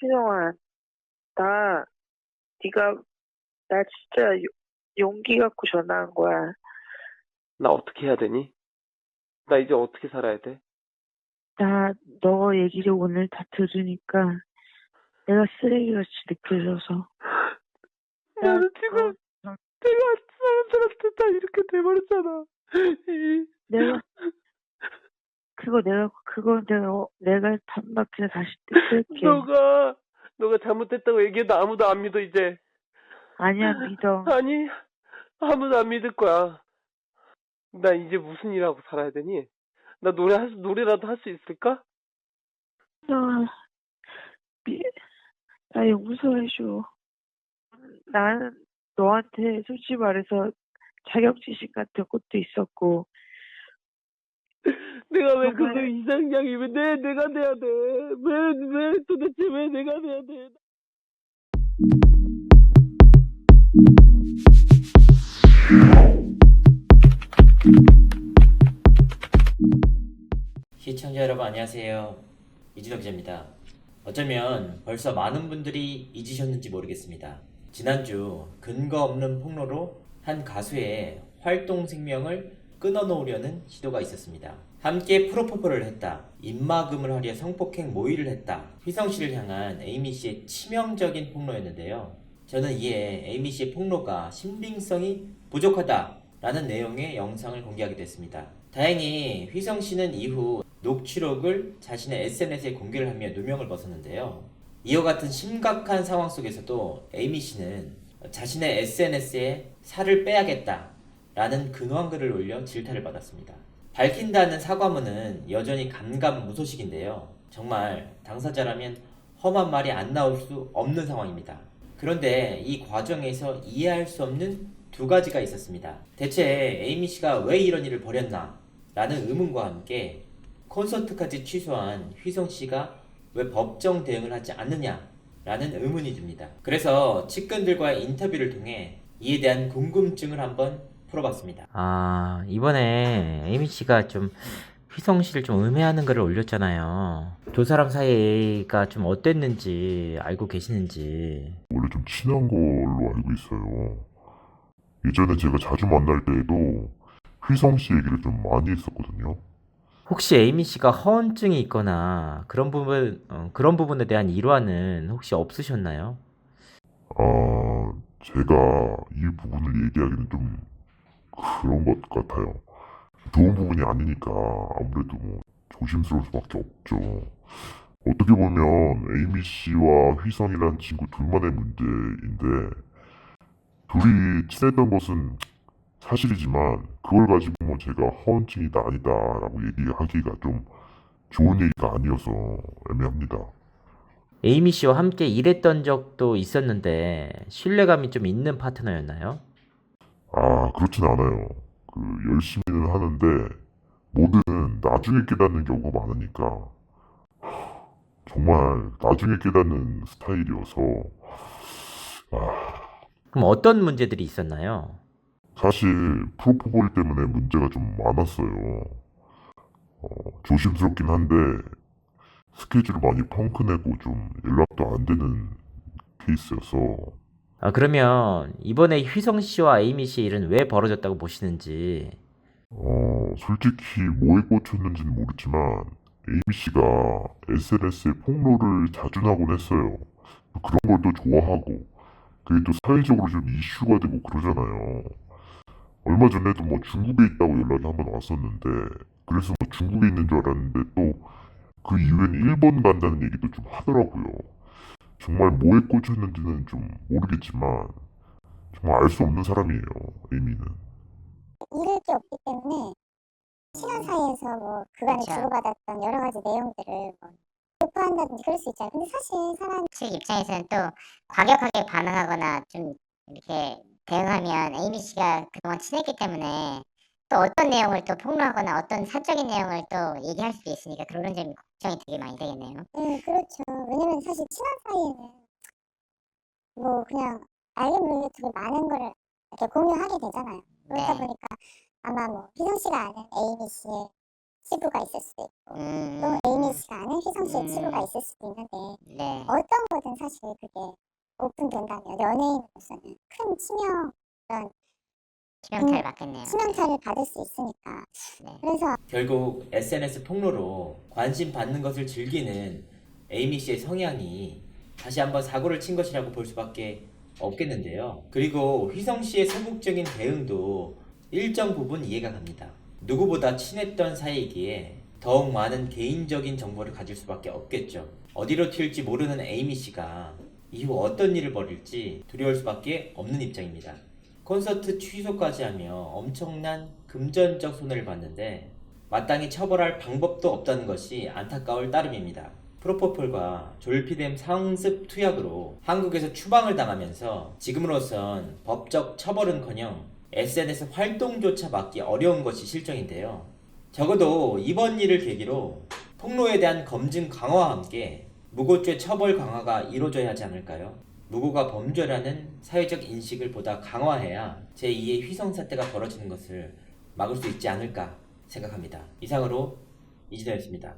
희성아, 나, 네가, 나 진짜 용기 갖고 전화한 거야. 나 어떻게 해야 되니? 나 이제 어떻게 살아야 돼? 나, 너 얘기를 오늘 다 들으니까 내가 쓰레기같이 느껴져서. 나, 나는 지금 너, 내가 사람들한테 다 이렇게 돼버렸잖아. 내가, 내가 반박해서 다시 뜯을게. 너가 잘못했다고 얘기해도 아무도 안 믿어, 이제. 아니야, 믿어. 아니, 아무도 안 믿을 거야. 나 이제 무슨 일하고 살아야 되니? 나 노래라도 할 수 있을까? 나, 미, 나 용서해줘. 나는 너한테 솔직히 말해서 자격지심 같은 것도 있었고, 내가 왜 그거 정말 이상향이 내가 돼야 돼? 왜 도대체 왜 내가 돼야 돼? 시청자 여러분 안녕하세요. 이진호 기자입니다. 어쩌면 벌써 많은 분들이 잊으셨는지 모르겠습니다. 지난주 근거 없는 폭로로 한 가수의 활동 생명을 끊어놓으려는 시도가 있었습니다. 함께 프로포폴을 했다. 입막음을 하려 성폭행 모의를 했다. 휘성 씨를 향한 에이미 씨의 치명적인 폭로였는데요. 저는 이에 에이미 씨의 폭로가 신빙성이 부족하다 라는 내용의 영상을 공개하게 됐습니다. 다행히 휘성 씨는 이후 녹취록을 자신의 SNS에 공개를 하며 누명을 벗었는데요. 이와 같은 심각한 상황 속에서도 에이미 씨는 자신의 SNS에 살을 빼야겠다 라는 근황 글을 올려 질타를 받았습니다. 밝힌다는 사과문은 여전히 감감무소식인데요. 정말 당사자라면 험한 말이 안 나올 수 없는 상황입니다. 그런데 이 과정에서 이해할 수 없는 두 가지가 있었습니다. 대체 에이미 씨가 왜 이런 일을 벌였나? 라는 의문과 함께 콘서트까지 취소한 휘성 씨가 왜 법정 대응을 하지 않느냐? 라는 의문이 듭니다. 그래서 측근들과의 인터뷰를 통해 이에 대한 궁금증을 한번 풀어봤습니다. 이번에 에이미 씨가 좀 휘성 씨를 좀 음해하는 글을 올렸잖아요. 두 사람 사이가 좀 어땠는지 알고 계시는지. 원래 좀 친한 걸로 알고 있어요. 예전에 제가 자주 만날 때에도 휘성 씨 얘기를 좀 많이 했었거든요. 혹시 에이미 씨가 허언증이 있거나 그런 부분에 대한 일화는 혹시 없으셨나요? 제가 이 부분을 얘기하기는 좀 그런 것 같아요. 좋은 부분이 아니니까 아무래도 뭐 조심스러울 수밖에 없죠. 어떻게 보면 에이미 씨와 휘성이란 친구 둘만의 문제인데 둘이 친했던 것은 사실이지만 그걸 가지고 뭐 제가 허언증이다 아니다라고 얘기하기가 좀 좋은 얘기가 아니어서 애매합니다. 에이미 씨와 함께 일했던 적도 있었는데 신뢰감이 좀 있는 파트너였나요? 그렇진 않아요. 열심히는 하는데 뭐든 나중에 깨닫는 경우가 많으니까 정말 나중에 깨닫는 스타일이어서 아, 그럼 어떤 문제들이 있었나요? 사실 프로포폴 때문에 문제가 좀 많았어요. 조심스럽긴 한데 스케줄 많이 펑크내고 좀 연락도 안 되는 케이스여서 그러면 이번에 휘성 씨와 에이미 씨의 일은 왜 벌어졌다고 보시는지. 솔직히 뭐에 꽂혔는지는 모르지만 에이미 씨가 SNS에 폭로를 자주 나곤 했어요. 그런 걸 또 좋아하고 그게 또 사회적으로 좀 이슈가 되고 그러잖아요. 얼마 전에도 뭐 중국에 있다고 연락이 한번 왔었는데 그래서 뭐 중국에 있는 줄 알았는데 또 그 이후엔 일본 간다는 얘기도 좀 하더라고요. 정말 뭐에 꽂혔는지는 좀 모르겠지만 정말 알 수 없는 사람이에요, 에이미는. 잃을 게 없기 때문에 시간 사이에서 뭐 그간에 그쵸. 주고받았던 여러 가지 내용들을 뭐 교포한다든지 그럴 수 있잖아요. 근데 사실 사람 측 입장에서는 또 과격하게 반응하거나 좀 이렇게 대응하면 에이미 씨가 그동안 친했기 때문에 또 어떤 내용을 또 폭로하거나 어떤 사적인 내용을 또 얘기할 수도 있으니까 그런 점이 걱정이 되게 많이 되겠네요. 그렇죠. 왜냐면 사실 친한 사이에는 뭐 그냥 알게 모르게 되게 많은 거를 이렇게 공유하게 되잖아요. 그러다 네. 보니까 아마 뭐 휘성 씨가 아는 에이미 씨의 치부가 있을 수도 있고 또 음, 에이미 씨가 아는 휘성 씨의 치부가 음, 있을 수도 있는데 네. 어떤 것 되면은 사실 그게 오픈된다면 연예인으로서는 큰 치명타를 받겠네요. 치명타를 받을 수 있으니까. 네. 그래서 결국 SNS 폭로로 관심 받는 것을 즐기는 에이미 씨의 성향이 다시 한번 사고를 친 것이라고 볼 수밖에 없겠는데요. 그리고 휘성 씨의 소극적인 대응도 일정 부분 이해가 갑니다. 누구보다 친했던 사이이기에 더욱 많은 개인적인 정보를 가질 수밖에 없겠죠. 어디로 튈지 모르는 에이미 씨가 이후 어떤 일을 벌일지 두려울 수밖에 없는 입장입니다. 콘서트 취소까지 하며 엄청난 금전적 손해를 봤는데 마땅히 처벌할 방법도 없다는 것이 안타까울 따름입니다. 프로포폴과 졸피뎀 상습 투약으로 한국에서 추방을 당하면서 지금으로선 법적 처벌은커녕 SNS 활동조차 막기 어려운 것이 실정인데요. 적어도 이번 일을 계기로 폭로에 대한 검증 강화와 함께 무고죄 처벌 강화가 이루어져야 하지 않을까요? 무고가 범죄라는 사회적 인식을 보다 강화해야 제2의 휘성 사태가 벌어지는 것을 막을 수 있지 않을까 생각합니다. 이상으로 이진호였습니다.